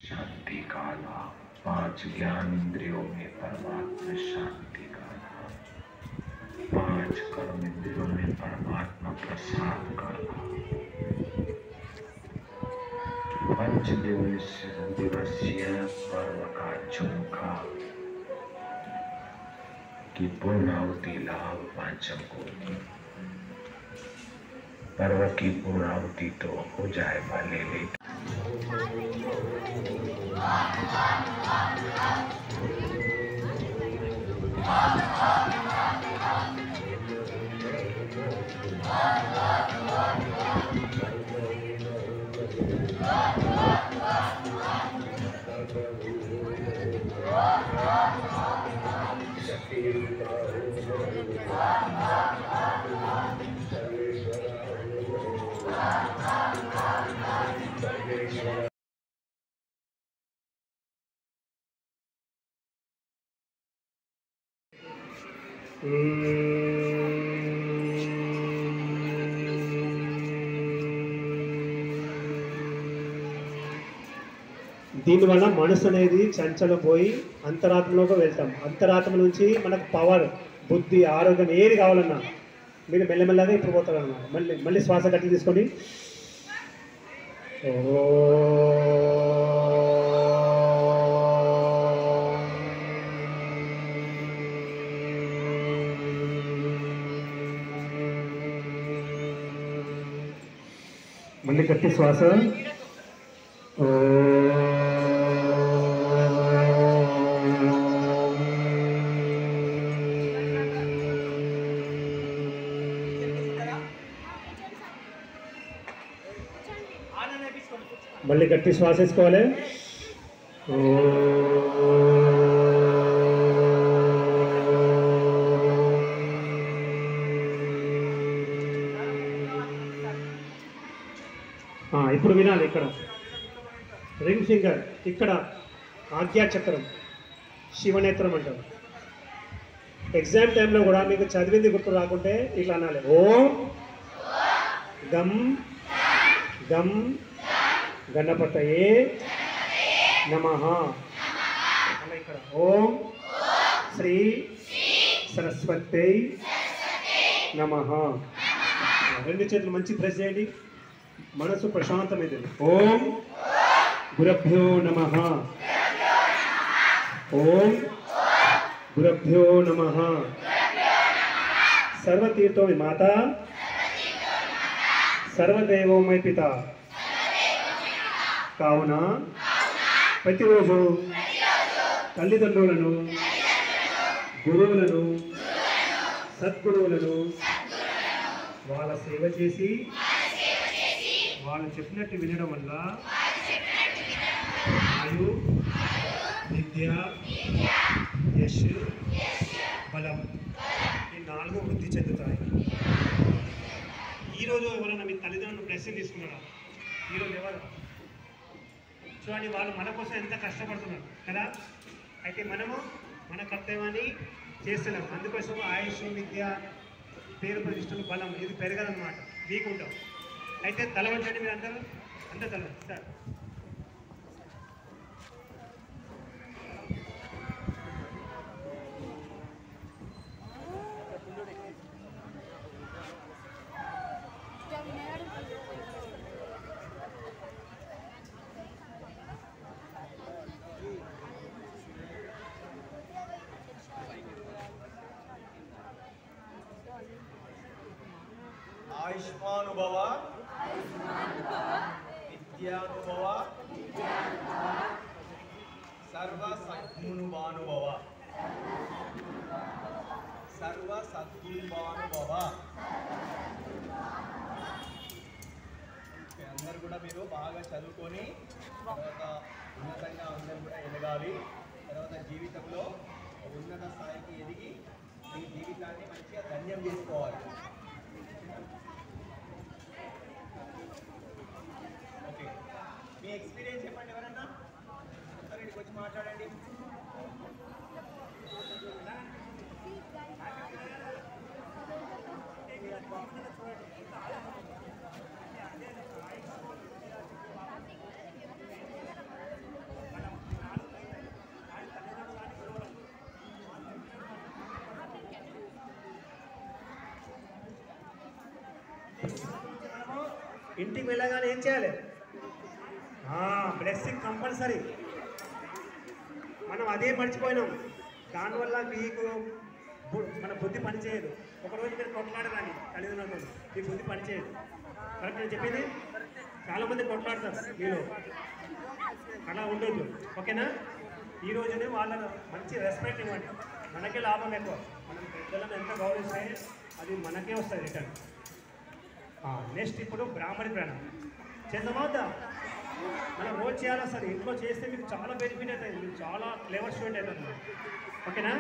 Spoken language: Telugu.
शांति का लाभ, 5 ज्ञान इंद्रियों में परमात्मा शांति का लाभ, 5 कर्म इंद्रियों में परमात्मा प्रसाद का लाभ, 5 दिवसीय पर्व का झुमका की पूर्णाहुति लाभ, पांचम कोटि पर्व की पूर्णाहुति तो हो जाए भले, लेकिन దీనివల్ల మనసు అనేది చంచలపోయి అంతరాత్మలోకి వెళ్తాం. అంతరాత్మ నుంచి మనకు పవర్, బుద్ధి, ఆరోగ్యం ఏది కావాలన్నా మీరు మెల్లమెల్లగా ఇప్పుడు పోతారు అన్నమాట. మళ్ళీ శ్వాస గట్టి తీసుకోండి. మళ్ళీ గట్టి శ్వాస. మళ్ళీ గట్టి శ్వాస వేసుకోవాలి. ఇప్పుడు వినాలి. ఇక్కడ రింగ్ ఫింగర్, ఇక్కడ ఆజ్ఞాచక్రం, శివనేత్రం అంటారు. ఎగ్జామ్ టైంలో కూడా మీకు చదివింది గుర్తు రాకుంటే ఇట్లా అనాలి. ఓం గం గం గణపతయే నమః. అలా ఇక్కడ ఓం శ్రీ సరస్వతై నమః. రెండు చేతులు మంచి ప్రెస్ చేయండి. మనసు ప్రశాంతమైంది. ఓం గురుభ్యో నమః. ఓం గురుభ్యో నమః. సర్వతీర్థో మే మాతా, సర్వదేవో మే పితా. కావున ప్రతిరోజు తల్లిదండ్రులను, గురువులను, సద్గురువులను వాళ్ళ సేవ చేసి వాళ్ళు చెప్పినట్టు వినడం వల్ల ఆయు, విద్య, యశ్, బలం ఈ 4 వృద్ధి చెందుతాయి. ఈరోజు ఎవరైనా మీ తల్లిదండ్రులు బ్లెస్సింగ్ తీసుకున్నారా? ఈరోజు ఎవరు చూడండి, వాళ్ళు మన కోసం ఎంత కష్టపడుతున్నారు కదా. అయితే మనము మన కర్తవ్యాన్ని చేస్తున్నాం. అందుకోసం ఆయుష్, విద్య, పేరు ప్రతిష్టలు, బలం ఇది పెరగాలన్నమాట. వీక్ ఉంటాం. అయితే తల వంచండి మీరు అందరూ. అంతా తల సార్. ఆయుష్మానుభవ, విద్యానుభవ, సర్వ సద్గుణానుభవ, సర్వ సద్గుణానుభవ. అందరు కూడా మీరు బాగా చదువుకొని తర్వాత ఉన్నతంగా అందరూ కూడా ఎదగాలి. తర్వాత జీవితంలో ఉన్నత స్థాయికి ఎదిగి మీ జీవితాన్ని మంచిగా ధన్యం చేసుకోవాలి. ఓకే, మీ ఎక్స్పీరియన్స్ చెప్పండి. ఎవరన్నా సరే ఇక్కడికి వచ్చి మాట్లాడండి. ఇంటికి వెళ్ళగానే ఏం చేయాలి? Blessing compulsory. మనం అదే మర్చిపోయినాం. దానివల్ల మీకు మన బుద్ధి పనిచేయదు. ఒకరోజు మీరు కొట్లాడదాన్ని తల్లిదండ్రులతో, మీ బుద్ధి పనిచేయదు. కరెక్ట్ నేను చెప్పింది? చాలామంది కొట్లాడతారు మీలో, అలా ఉండొద్దు. ఓకేనా? ఈ రోజునే వాళ్ళ మంచి రెస్పెక్ట్ ఇవ్వండి. మనకే లాభం ఎక్కువ. మనం పెద్దలను ఎంత గౌరవిస్తే అది మనకే వస్తుంది రిటర్న్. నెక్స్ట్ ఇప్పుడు బ్రాహ్మణి ప్రాణం చేద్దామవుతా. మనం రోజు చేయాలి. అసలు ఇంట్లో చేస్తే మీకు చాలా బెనిఫిట్ అవుతుంది. మీకు చాలా ఫ్లేవర్ స్టూడెంట్ అవుతుంది. ఓకేనా?